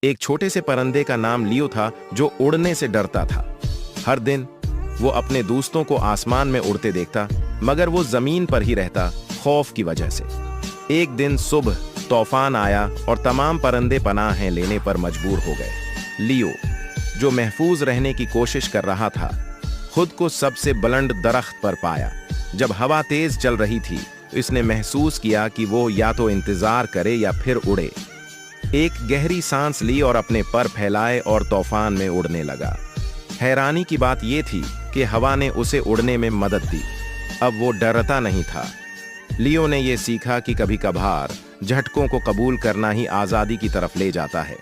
एक छोटे से परिंदे का नाम लियो था जो उड़ने से डरता था। हर दिन वो अपने दोस्तों को आसमान में उड़ते देखता, मगर वो जमीन पर ही रहता, खौफ की वजह से। एक दिन सुबह तूफान आया और तमाम परिंदे पनाहें लेने पर मजबूर हो गए। लियो, जो महफूज रहने की कोशिश कर रहा था, खुद को सबसे बुलंद दरख्त पर पाया। जब हवा तेज चल रही थी, इसने महसूस किया कि वो या तो इंतजार करे या फिर उड़े। एक गहरी सांस ली और अपने पर फैलाए और तूफान में उड़ने लगा। हैरानी की बात यह थी कि हवा ने उसे उड़ने में मदद दी। अब वो डरता नहीं था। लियो ने यह सीखा कि कभी कभार झटकों को कबूल करना ही आजादी की तरफ ले जाता है।